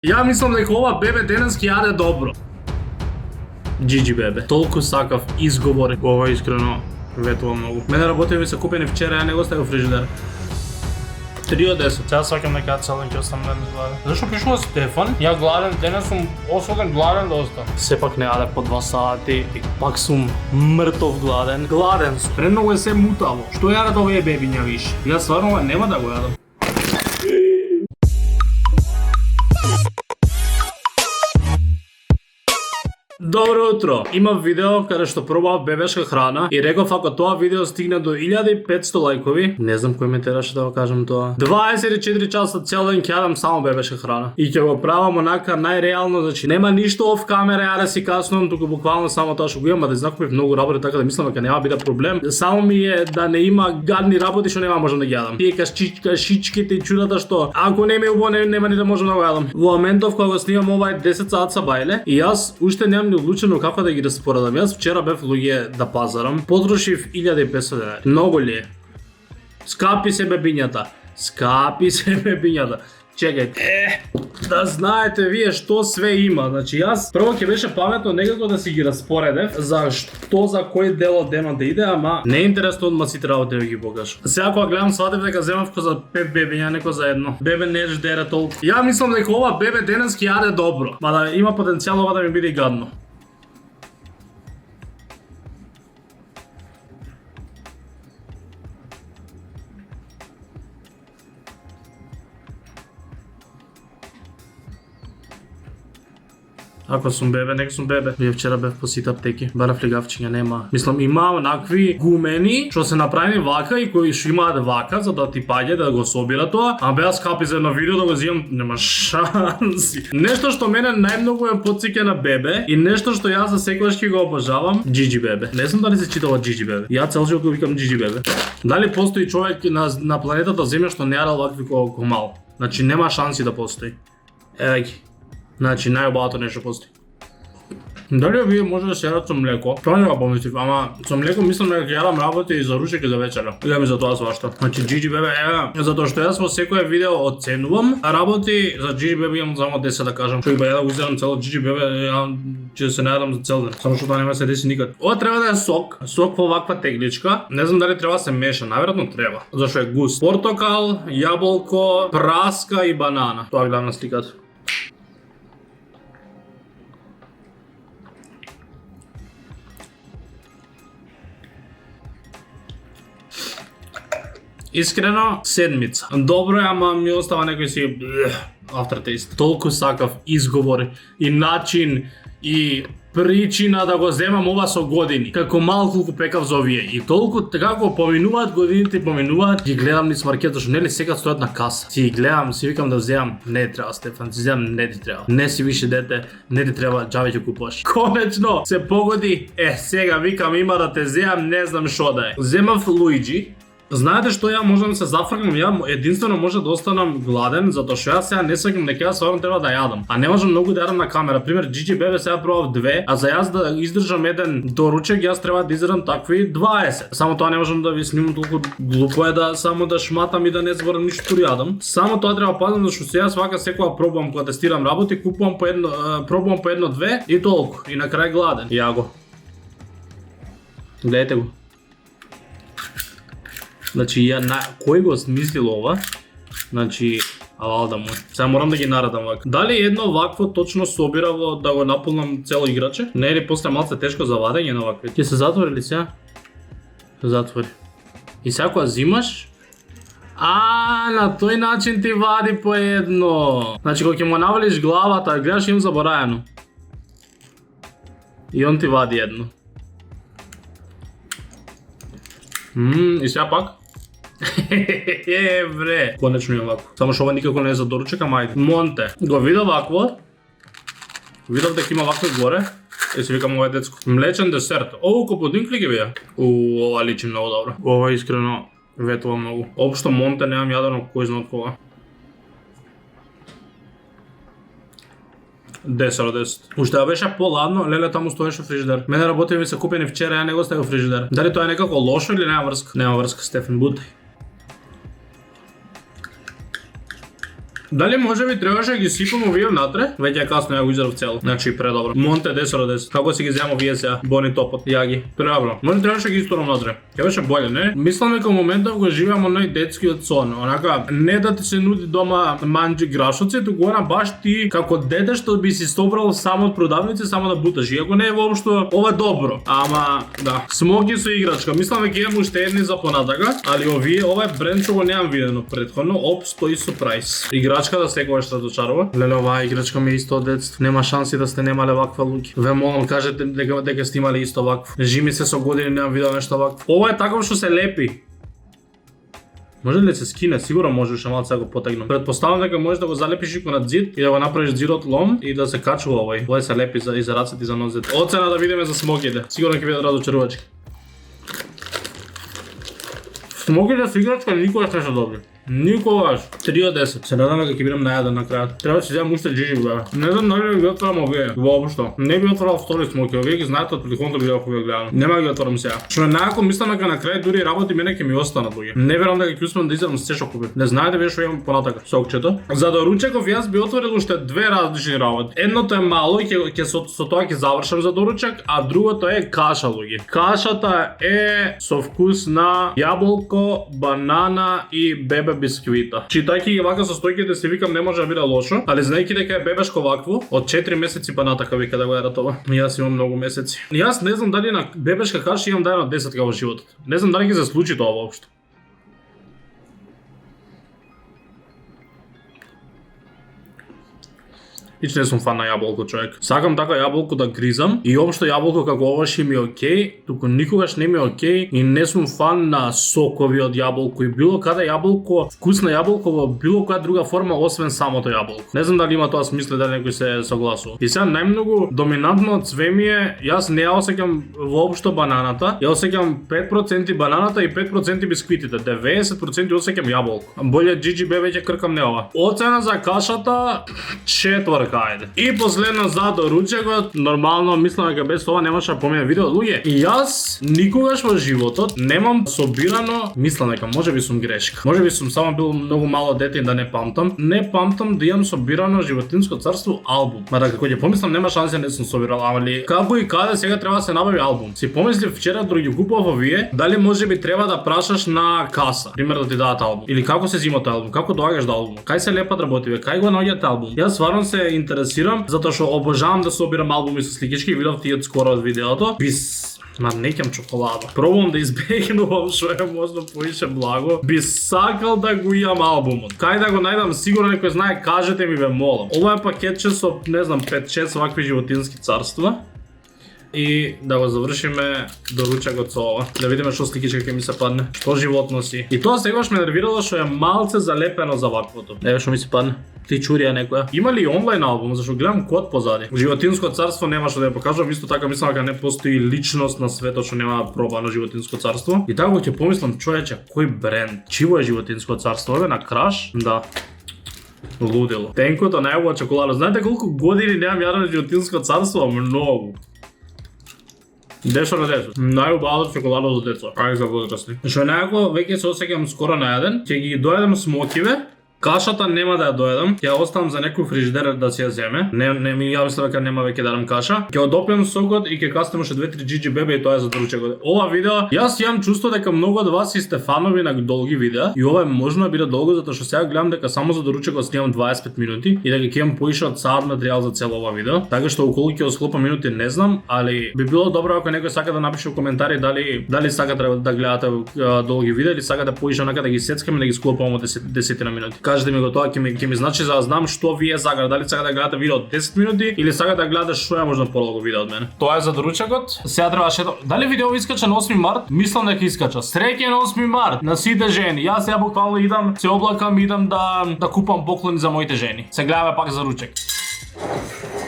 Ја мислам дека ова бебе денес ќе јаде добро. Джиджи бебе. Толку сакав изговори. Ова искрено ветува многу. Мене работи ми се купени вчера, ја не го ставив фрижидер. 3 од 10. Сега сваќам дека целен ќе останам денес гладен. Зашо пишува Стефан? Ја гладен, денес сум осуден гладен да останам. Сепак не јаде по 2 сати и пак сум мртов гладен. Гладен сум. Премногу е се мутаво. Што јадат овие бебиња више? Ја стварно нема да го јадам. Добро утро! Имав видео каде што пробав бебешка храна и реков ако тоа видео стигне до 1500 лајкови, не знам кој ме тераше да го кажам тоа. 24 часа цел ден ќе јадам само бебешка храна. И ќе го правам онака најреално, значи нема ништо оф камера, ја да си каснувам, туку буквално само тоа што го имам, да знаков многу работи, така да мислам дека нема биде проблем. Само ми е да не има гадни работи што нема можам да ги јадам. Тие кашичките и чудата што ако не ми убаво нема ни да можам да го јадам. Во моментов кога го снимам ова е 10 сат са бајле и јас уште немам одлучено како да ги распоредам. Јас вчера бев луѓе да пазарам, потрошив 1500 денари. Многу ли е? Скапи се бебињата. Скапи се бебињата. Чекајте. Да знаете вие што све има. Значи јас прво ќе беше паметно некако да си ги распоредев за што за кој дел од денот да иде, ама не е интересно одма сите работи да ги покажам. Сега кога гледам сватев дека земав за 5 бебиња, неко за едно. Бебе не ждере толку. Ја мислам дека ова бебе денес ќе јаде добро, мада има потенцијал ова да ми биде и гадно. Ако сум бебе, нека сум бебе. Вие вчера бев по сите аптеки, барав лигавчиња нема. Мислам има онакви гумени што се направени вака и кои што имаат вака за да ти паѓа да го собира тоа, а беа скапи за едно видео да го земам, нема шанси. Нешто што мене најмногу ме потсеќа на бебе и нешто што јас за секогаш ќе го обожавам, Джиджи бебе. Не знам дали се читава Джиджи бебе. Ја цел живот го викам Джиджи бебе. Дали постои човек на планетата Земја што не јадел вакви колку мал? Значи нема шанси да постои. Еве ги. Значи најубавото нешто постои. Дали вие може да се јадат со млеко? Тоа не го помислив, ама со млеко мислам дека ќе јадам работи и за ручек и за вечера. Или ми за тоа свашта. Значи Джиджи бебе е затоа што јас во секое видео оценувам работи за Джиджи бебе имам само 10 да кажам. Што ја да го изедам цело Джиджи бебе, ќе се најадам за цел ден. Само што тоа нема се деси никад. Ова треба да е сок во ваква тегличка. Не знам дали треба да се меша, најверојатно треба. Зашто е густ. Портокал, јаболко, праска и банана. Тоа гледам на сликата. Искрено, седмица. Добро е, ама ми остава некој си aftertaste. Толку сакав изговори и начин и причина да го земам ова со години. Како мал колку пекав за овие. И толку како поминуваат годините, поминуваат, ги гледам низ маркет, зашто нели секад стојат на каса. Си ги гледам, си викам да земам, не треба Стефан, си земам, не ти треба. Не си више дете, не ти треба, џабе ќе купуваш. Конечно се погоди, сега викам има да те земам, не знам што да е. Земав Луиджи. Знаете што ја можам да се зафркам, ја единствено може да останам гладен, затоа што јас сега не сакам дека јас стварно треба да јадам. А не можам многу да јадам на камера. Пример, Джиджи бебе сега пробав 2, а за јас да издржам еден доручек, јас треба да издржам такви 20. Само тоа не можам да ви снимам толку глупо е да само да шматам и да не зборам ништо што јадам. Само тоа треба пазам зашто сега свака секоја пробувам кога тестирам работи, купувам по едно, пробувам по едно-две и толку. И на крај гладен. Ја го. Гледате го. Значи кој го смислил ова? Значи алалда му. Сега морам да ги нарадам вака. Дали едно вакво точно собира во да го наполнам цело играче? Не е ли после малце тешко за вадење на вакви? Ќе се затвори ли сега? Затвори. И сега кога зимаш, на тој начин ти вади по едно. Значи кога ќе му навалиш главата, гледаш им забораено. И он ти вади едно. И сега пак? Бре. Конечно имам вакво. Само што ова никако не е за доручек, ама ајде. Монте. Го видов вакво. Видов дека има вакво горе. И се викам ова е детско. Млечен десерт. Коподинкли ги бија. Ова личи многу добро. Ова искрено ветува многу. Општо Монте немам јадено кој знае од кога. 10 од 10. Уште да беше поладно, леле таму стоеше фрижидер. Мене работи ми се купени вчера, ја не го ставив фрижидер. Дали тоа е некако лошо или нема врска? Нема врска, Стефан, бутај. Дали можеби требаше да ги сипам овие внатре? Веќе е касно, ја го изерав цел. Значи предобро. Монте 10/10. Како си ги земам овие сега? Бони топот. Ја ги. Предобро. Може требаше да ги исторам внатре. Ќе беше боле, не? Мислам дека моментов го живеам оној детскиот сон. Онака не да ти се нуди дома манџи грашоци, туку она баш ти како дете што би си собрал само од продавници само да буташ. Иако не е воопшто ова е добро. Ама да, смоки со играчка. Мислам дека имам уште едни за понатака, али ова е бренд што го немам видено претходно. Оп, стои со прайс. Играчката секогаш разочарува. Леле, оваа играчка ми е исто од детство. Нема шанси да сте немале ваква луѓе. Ве молам, кажете дека сте имале исто вакво. Жими се со години немам видел нешто вакво. Ова е таков што се лепи. Може ли се скине? Сигурно може уште малку да го потегнам. Претпоставам дека можеш да го залепиш и на зид и да го направиш зидот лом и да се качува овој. Овој се лепи и за рацете и за нозете. Оцена да видиме за смоките. Сигурно ќе бидат разочарувачки. Смоките со играчка никогаш не се добри. Никогаш. 3 од 10. Се надам дека ќе бидам најаден на крајот. Треба да си земам уште джиджи, бе. Не знам дали ги отварам овие. Воопшто. Не би отварал втори смоки. Овие ги знаете од предходното видео кога ги гледам. Нема да ги отварам сега. Што е најако, мислам дека на крај дури работи мене ќе ми останат луѓе. Не верувам дека ќе успеам да изедам се што купив. Не знаете вие што имам понатака. Сокчето. За доручеков јас би отворил уште две различни работи. Едното е мало и ќе со тоа ќе завршам за доручек, а другото е каша, луѓе. Кашата е со вкус на јаболко, банана и бебе бисквита. Читајќи ги вака со стојките си викам не може да биде лошо, али знаејќи дека е бебешко вакво, од 4 месеци па натака вика да го јадат ова. Јас имам многу месеци. Јас не знам дали на бебешка каша имам дајано 10 во животот. Не знам дали ги се случи тоа воопшто. Ич не сум фан на јаболко, човек. Сакам така јаболко да гризам и општо јаболко како ова ши ми е окей, туку никогаш не ми е окей и не сум фан на сокови од јаболко и било каде јаболко, вкус на јаболко во било која друга форма освен самото јаболко. Не знам дали има тоа смисле дали некој се согласува. И сега најмногу доминантно од све ми е, јас не ја осеќам воопшто бананата, ја осеќам 5% бананата и 5% бисквитите, 90% осеќам јаболко. Боле джиджи бе веќе кркам не ова. Оцена за кашата 4. Ајде. И последно за доручекот, нормално мислам дека без ова немаше да помине видео. Луѓе, и јас никогаш во животот немам собирано, мислам дека можеби сум грешка. Можеби сум само бил многу мало дете и да не памтам. Не памтам да имам собирано Животинско царство албум. Мада како ќе помислам нема шанси не сум собирал, али како и каде сега треба да се набави албум. Си помислив вчера дори ги купував овие, дали можеби треба да прашаш на каса, пример да ти дадат албум. Или како се зема тој албум, како доаѓаш до албум, кај се лепат работиве, кај го наоѓате албум. Јас стварно се интересирам затоа што обожавам да собирам албуми со сликички, видов ти од скоро од видеото. Ма неќам чоколада. Пробувам да избегнувам што е можно поише благо. Би сакал да го имам албумот. Кај да го најдам, сигурно некој знае, кажете ми, ве молам. Ова е пакетче со, не знам, 5-6 вакви животински царства. И да го завршиме доручекот со ова. Да видиме што сликичка ќе ми се падне. Што животно си. И тоа сегаш ме нервирало што е малце залепено за ваквото. Еве што ми се падне. Ти чурија некоја. Има ли онлайн албум, зашто гледам код позади. Животинско царство нема што да ја покажувам, исто така мислам дека не постои личност на светот што нема пробано Животинско царство. И така ќе помислам, човече, кој бренд, чиво е Животинско царство, еве на Краш? Да. Лудело. Тенкото најубава чоколада. Знаете колку години немам јадено Животинско царство? Многу. 10 на 10. Најубавата чоколада за деца. Ај за возрастни. Што некако веќе се осеќам скоро најаден, ќе ги доедам смокиве. Кашата нема да ја доедам, ќе ја оставам за некој фрижидер да си ја земе. Не ми ја мислам дека нема веќе да дадам каша. Ќе одопиам сокот и ќе кастам уште 2-3 джиджи бебе и тоа е за доручекот. Ова видео, јас имам чувство дека многу од вас сте фанови на долги видеа и ова е можно да биде долго затоа што сега гледам дека само за доручекот снимам 25 минути и дека ќе имам поише од саат материјал за цело ова видео. Така што околу ќе осклопам минути не знам, али би било добро ако некој сака да напише во коментари дали сакате да гледате долги видеа или сакате поише онака да ги сецкаме да ги склопаме од 10 на минути. Кажете ми го тоа, ќе ми значи за да знам што вие сакате, дали сакате да гледате видео од 10 минути или сакате да гледате што е можно подолго видео од мене. Тоа е за доручекот. Сега треба дали видео искача на 8 март? Мислам дека искача. Среќен 8 март на сите жени. Јас ја буквално идам, се облакам, идам да купам поклони за моите жени. Се гледаме пак за ручек.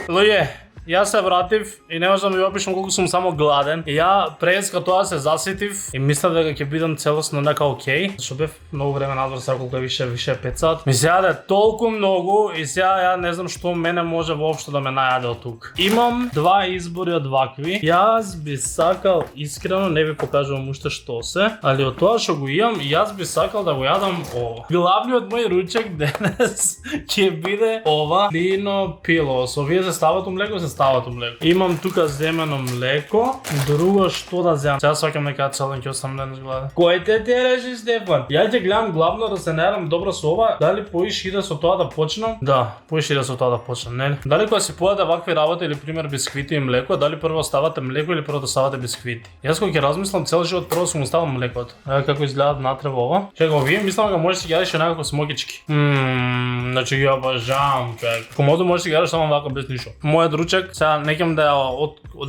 Луѓе, Јас се вратив и не можам да ви опишам колку сум само гладен. И ја преска тоа се засетив и мислев дека ќе бидам целосно нека окей, зашто бев многу време надвор, сега колку е више 5 сат. Ми се јаде толку многу и сега ја не знам што мене може воопшто да ме најаде од тук. Имам два избори од вакви. Јас би сакал искрено, не ви покажувам уште што се, али од тоа што го имам, јас би сакал да го јадам ова. Главниот мој ручек денес ќе биде ова лино пилос. Овие се стават млеко, се стават млеко. Имам тука земено млеко, друго што да земам. Сега сваќам нека целен ќе оставам денес гладен. Кој те тереше, Стефан? Ја ќе гледам главно да се најдам добро со ова. Дали поиш иде со тоа да почнам? Да, поиш иде со тоа да почнам, нели? Дали кога си појаде вакви работи или пример бисквити и млеко, дали прво ставате млеко или прво да ставате бисквити? Јас кога ќе размислам цел живот прво сум ставам млекото. Ева како изгледа внатре во ова. Чека, овие мислам дека можеш да си јадеш некако смокички. Значи ги обожавам, човек. Комодо можеш да си јадеш само вака без ништо. Мојот ручек, сега не ќам да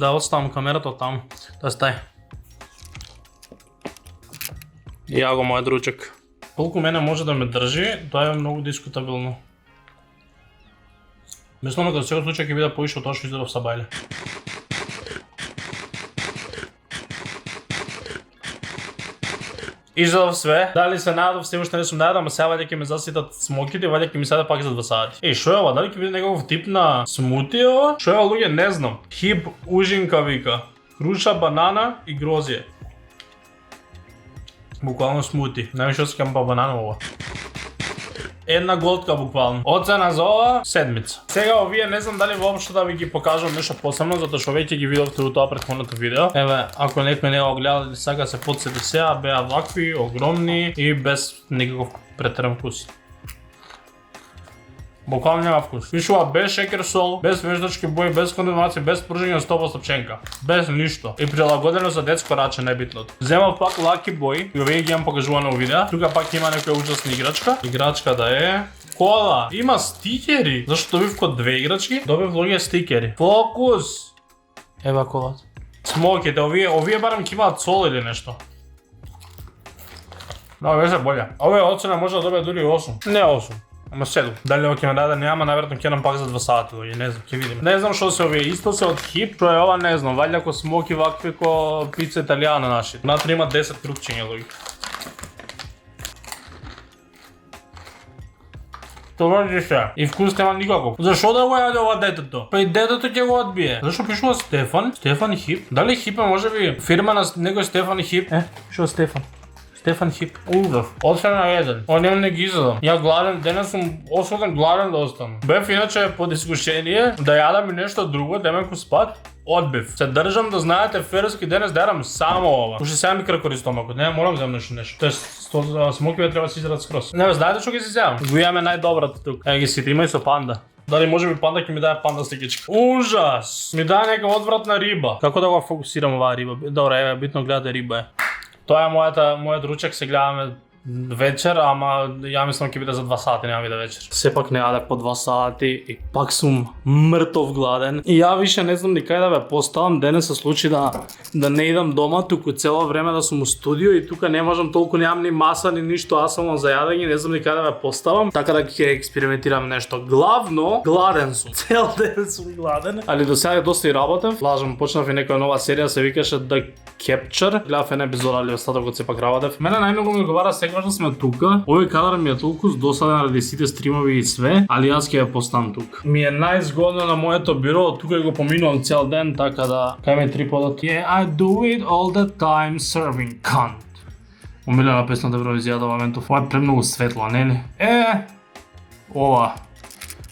отставам камерата од таму. Тоа стај. Ја го мојот ручек. Колку мене може да ме држи, тоа е многу дискутабилно. Мислам дека за секој случај ќе биде поише од тоа што изедов са бајле. Изедов све, дали се најадов, се уште не сум најадов, ама сега ваќе ќе ме заситат смоките и ваќе ќе ми седе пак за 2 сати. Што е ова? Дали ќе биде некаков тип на смути ова? Што е ова, луѓе, не знам. Хип ужинка вика. Круша, банана и грозје. Буквално смути. Најме што скам па банана ова. Една голтка буквално. Оцена за ова, седмица. Сега овие не знам дали воопшто да ви ги покажам нешто посебно, затоа што веќе ги видовте во тоа претходното видео. Еве, ако некој не го гледал или сака се потсети сега, беа вакви, огромни и без никаков претеран вкус. Буквално нема вкус. Пишува без шекер, сол, без веждачки бои, без кондензација, без пружење 100% пченка. Без ништо. И прилагодено за детско раче најбитното. Земав пак лаки бои, и овие ги имам покажувано во видео. Тука пак има некоја ужасна играчка. Играчка да е кола. Има стикери. Зашто добив код 2 играчки, добив луѓе стикери. Фокус. Ева колата. Смоките, овие барем ќе имаат сол или нешто. Но, беше болја. Овие оцена може да добие дури 8. Не 8. Ама 7. Дали ќе ме даде нема, најверојатно ќе нам пак за 2 сати, не знам, ќе видиме. Не знам што се овие, исто се од хип, што е ова не знам, валја ко смоки вакви ко пица италијана наши. Внатре има 10 крупчиња луѓе. Тоа не се. И вкус нема никаков. Зашо да го јаде ова детето? Па и детето ќе го одбие. Зашо пишува Стефан? Стефан Хип? Дали Хип е можеби фирма на некој Стефан Хип? Што Стефан? Стефан Хип. Ужас. Оцена 1. Онем не ги изедам. Ја гладен, денес сум осуден гладен да останам. Бев иначе под искушение да јадам и нешто друго, да ме ку спат. Одбив. Се држам да знаете ферски денес да јадам само ова. Уште сега ми кркори стомакот. Не, морам да земам нешто. Тоест смокиве треба да се изедат скрос. Не, знаете што ги си земам? Го имаме најдобрата тук. Еј ги сите, има и со панда. Дали може би панда ќе ми даде панда стикичка. Ужас! Ми даде нека одвратна риба. Како да го фокусирам оваа риба? Добре, еве, битно гледате риба е. Тоа е мојот ручек, се гледаме вечер, ама ја мислам ќе биде за 2 сати, нема биде вечер. Сепак не јадев по 2 сати и пак сум мртов гладен. И ја више не знам ни кај да ве поставам, денес се случи да не идам дома, туку цело време да сум у студио и тука не можам толку, немам ни маса ни ништо, аз сум за јадење, не знам ни кај да ве поставам, така да ќе експериментирам нешто. Главно, гладен сум. Цел ден сум гладен. Али до сега доста и работев. Лажам, почнав и некоја нова серија, се викаше The Capture. Гледав една епизода, али остатокот сепак работев. Мене најмногу ми одговара секогаш да сме тука. Овој кадар ми е толку досаден ради сите стримови и све, али јас ќе ја поставам тук. Ми е најзгодно на моето биро, тука го поминувам цел ден, така да кај ме триподот. Yeah, I do it all the time serving cunt. Омилена песна да Евровизија до моментов. Ова е премногу светло, нели? Ова.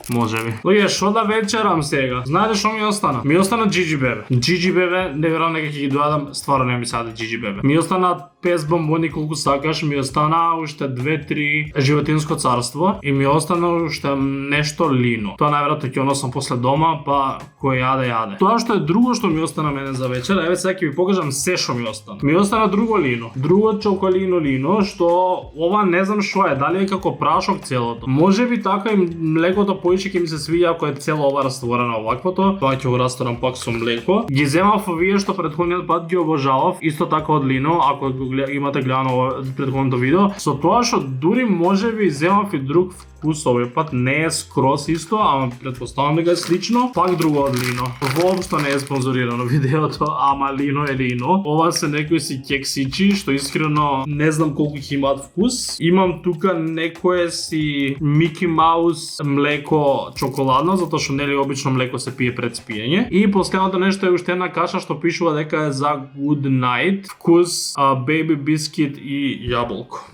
Може би. Луѓе, шо да вечерам сега? Знаете што ми остана? Ми остана Gigi Bebe. Gigi Bebe, не верувам дека ќе ги дојадам, стварно не ми саде Gigi Bebe. Ми остана 5 бомбони колку сакаш, ми остана уште 2-3 животинско царство и ми остана уште нешто лино. Тоа најверојатно ќе носам после дома, па кој јаде. Тоа што е друго што ми остана мене за вечер, еве сега ќе ви покажам се што ми остана. Ми остана друго лино, друго чоколино лино, што ова не знам што е, дали е како прашок целото. Можеби така и млекото поише ќе ми се свиѓа ако е цело ова растворено оваквото. Тоа ќе го расторам пак со млеко. Ги земав овие што претходниот пат ги обожавав, исто така од лино, ако имате гледано предходното видео. Со тоа што дури можеби земав и друг вкус овој пат, не е скрос исто, ама претпоставам дека е слично. Пак друго од Лино. Воопшто не е спонзорирано видеото, ама Лино е Лино. Ова се некои си кексичи, што искрено не знам колку ќе имаат вкус. Имам тука некое си Мики Маус млеко чоколадно, затоа што нели обично млеко се пие пред спиење. И последното нешто е уште една каша што пишува дека е за Good Night, вкус baby бискит и јаболко.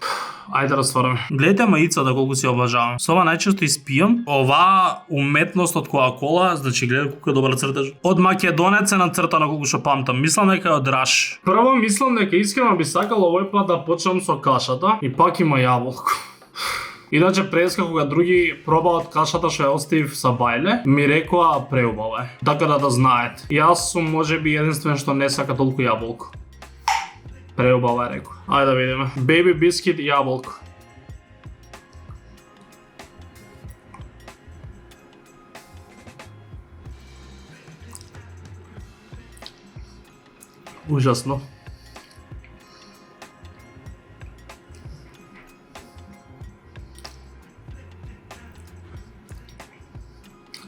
Ајде да ствараме. Гледате мајицата колку си обажавам. Со ова најчесто испијам. Ова уметност од Кока-кола, значи гледај колку е добар цртеж. Од македонец е нацртано колку што памтам. Мислам дека е од Раш. Прво мислам дека искрено би сакал овој пат да почнам со кашата и пак има јаболко. Иначе преска кога други пробаат кашата што ја оставив са бајле, ми рекоа преубава е. Така да знаете. Јас сум можеби единствен што не сака толку јаболко. Преубава е рекоа. Ајде да видиме. Baby бискит и јаболко. Ужасно.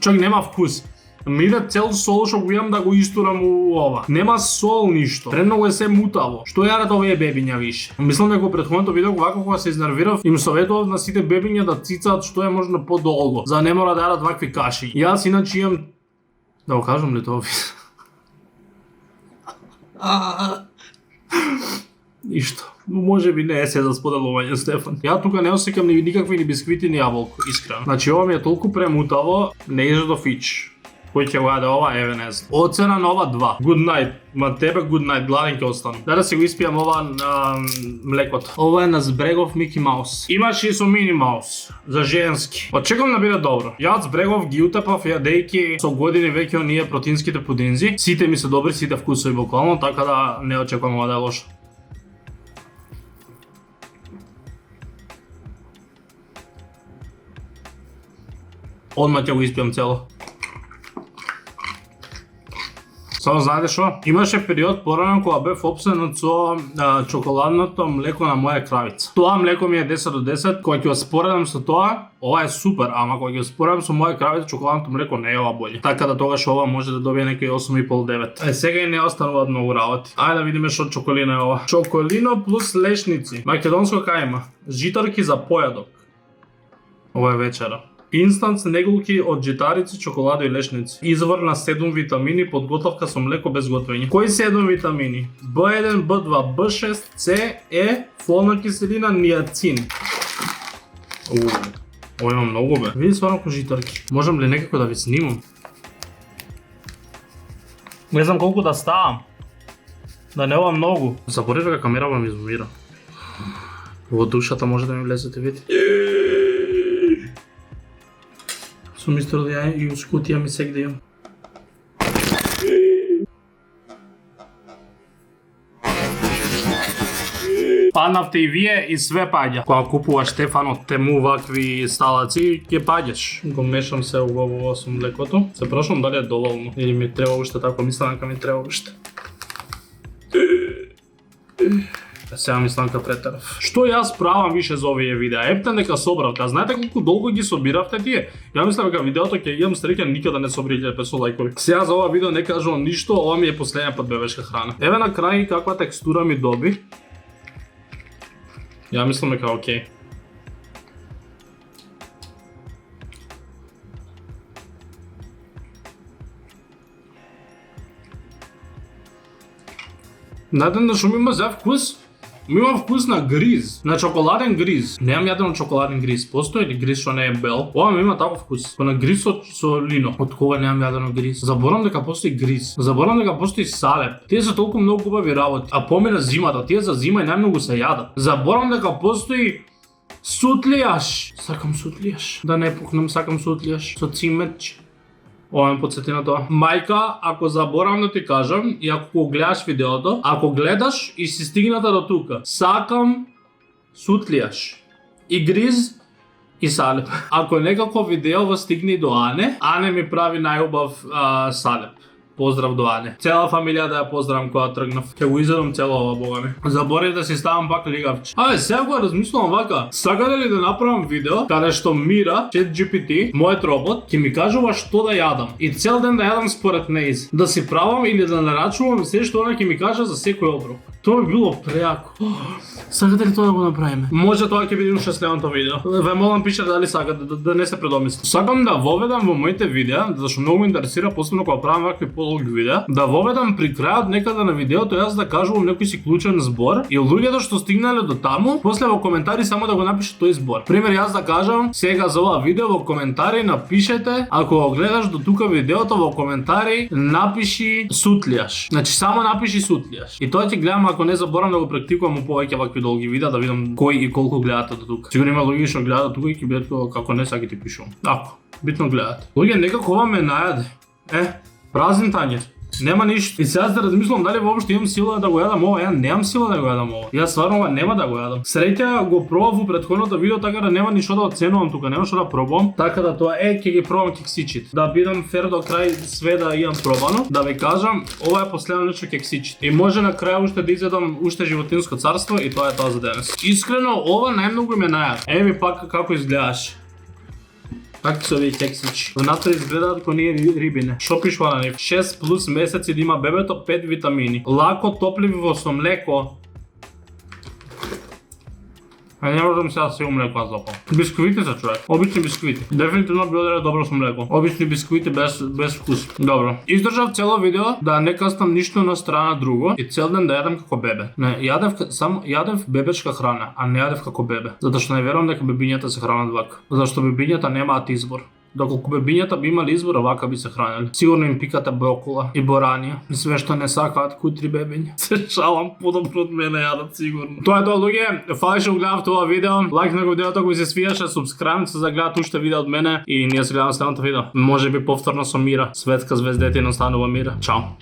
Чак нема вкус. Ми иде цел сол што го имам да го истурам у ова. Нема сол ништо. Премногу е се мутаво. Што јадат овие бебиња више? Мислам дека во претходното видео вака кога се изнервирав, им советував на сите бебиња да цицаат што е можно подолго, за да не мора да јадат вакви каши. Јас иначе имам да го кажам ли тоа? Ништо. Може би не е се за споделување, Стефан. Ја тука не осекам ни никакви ни бисквити ни јаболко, искрено. Значи ова ми е толку премутаво, не иде до фич. Кој ќе го јаде ова, еве не знам. Оцена на ова 2. Good night. Ма тебе good night, гладен ќе останам. Да си го испијам ова млекото. Ова е на Збрегов Мики Маус. Имаше и со Мини Маус за женски. Очекувам да биде добро. Јас Збрегов ги утепав јадејки со години веќе оние протеинските пудинзи. Сите ми се добри, сите вкусови буквално, така да не очекувам ова да е лошо. Одма ќе го испијам цело. Само знаете што? Имаше период порано кога бев опсенат со чоколадното млеко на моја кравица. Тоа млеко ми е 10 до 10, кога ќе го споредам со тоа, ова е супер, ама кога ќе го споредам со моја кравица, чоколадното млеко не е ова боље. Така да тогаш ова може да добие некој 8,5-9. Сега и не остануваат многу работи. Ајде да видиме што чоколина е ова. Чоколино плюс лешници. Македонско кај има? Житарки за појадок. Ова е вечера. Инстант снегулки од житарици, чоколадо и лешници. Извор на 7 витамини, подготовка со млеко без готвење. Кои 7 витамини? B1, B2, B6, C, E, фолна киселина, ниацин. Ова има многу бе. Види стварно ко житарки. Можам ли некако да ви снимам? Не знам колку да ставам. Да не ова многу. Заборев дека камерава ми зумира. Во душата може да ми влезете, види. Сум историл ја и у скутија ми сек да имам. Паднавте и вие и све паѓа. Кога купуваш Стефан од Тему вакви сталаци, ќе паѓаш. Го мешам се во со млекото. Се прошам дали е доволно или ми треба уште тако, мислам дека ми треба уште. Сега мислам дека претерав. Што јас правам више за овие видеа? Ептен дека собравте. А знаете колку долго ги собиравте тие? Ја мислам дека видеото ќе имам среќа никада не собри 1500 лајкови. Сега за ова видео не кажувам ништо, ова ми е последен пат бебешка храна. Еве на крај каква текстура ми доби. Ја мислам дека окей. Наден да шо ми има за вкус? Ми има вкус на гриз, на чоколаден гриз. Немам јадено чоколаден гриз. Постои ли гриз што не е бел? Ова ми има таков вкус. На гриз со лино. Од кога немам јадено гриз? Заборам дека постои гриз. Заборам дека постои салеп. Тие се толку многу убави работи. А помина зимата, тие за зима и најмногу се јадат. Заборам дека постои сутлијаш. Сакам сутлијаш. Да не пукнам, сакам сутлијаш со цимет. Ова ме подсети на тоа. Мајка, ако заборавам да ти кажам и ако го гледаш видеото, ако гледаш и си стигната до тука, сакам сутлијаш и гриз и салеп. Ако некако видео стигне до Ане, Ане ми прави најубав салеп. Поздрав до Ане. Цела фамилија да ја поздравам кога тргнав. Ќе го изедам цело ова, бога ми. Заборев да си ставам пак лигавче. Сега го размислувам вака. Сакате ли да направам видео каде што Мира, ChatGPT, мојот робот, ќе ми кажува што да јадам и цел ден да јадам според неиз. Да си правам или да нарачувам се што она ќе ми каже за секој оброк. Тоа би било преако. Сакате ли тоа да го направиме? Може тоа ќе биде уште следното видео. Ве молам пишете дали сакате да не се предомисли. Сакам да воведам во моите видеа, зашто многу ме интересира, посебно кога правам вакви подолги видеа, да воведам при крајот некаде на видеото јас да кажувам некој си клучен збор и луѓето што стигнале до таму, после во коментари само да го напишат тој збор. Пример, јас да кажам сега за ова видео во коментари напишете, ако го гледаш до тука видеото во коментари напиши сутлијаш. Значи само напиши сутлијаш. И тоа ќе гледам ако не заборам да го практикувам у повеќе вакви долги видеа да видам кој и колку гледате до тука. Сигурно има луѓе што гледаат тука и ќе бидат како не саки ти пишувам. Ако битно гледате. Луѓе некако ова ме најаде. Празен тањер. Нема ништо. И сега да размислам дали воопшто имам сила да го јадам ова. Ја немам сила да го јадам ова. Јас стварно ова нема да го јадам. Среќа го пробав во претходното видео, така да нема ништо да оценувам тука, нема што да пробам. Така да тоа ќе ги пробам кексичите. Да бидам фер до крај, све да имам пробано, да ви кажам, ова е последно нешто кексичите. И може на крај уште да изедам уште животинско царство и тоа е тоа за денес. Искрено ова најмногу ме најаде. Еви пак како изгледаш. Какви се овие кексичи? Внатре изгледаат како ние рибине. Шо пишува на нив? 6 плюс месеци да има бебето, 5 витамини. Лако топливо со млеко. Не можам сега да си млеко аз запал. Бисквити се, човек. Обични бисквити. Дефинитивно би оделе добро со млеко. Обични бисквити без вкус. Добро. Издржав цело видео да не кастам ништо на страна друго и цел ден да јадам како бебе. Не, јадев бебечка храна, а не јадев како бебе. Затоа што не верувам дека бебињата се хранат вака. Зашто бебињата немаат избор. Доколку бебињата би имали избор, вака би се хранели. Сигурно им пикате брокола и боранија. И све што не сакаат кутри бебиња. Се шалам, подобро од мене јадат сигурно. Тоа е тоа, луѓе. Фали што гледавте ова видео. Лайк на видеото ако ви се свиеше, субскрајбнете се за гледат уште видео од мене и ние се гледаме следното видео. Може би повторно со Мира. Светска звездетина останува Мира. Чао.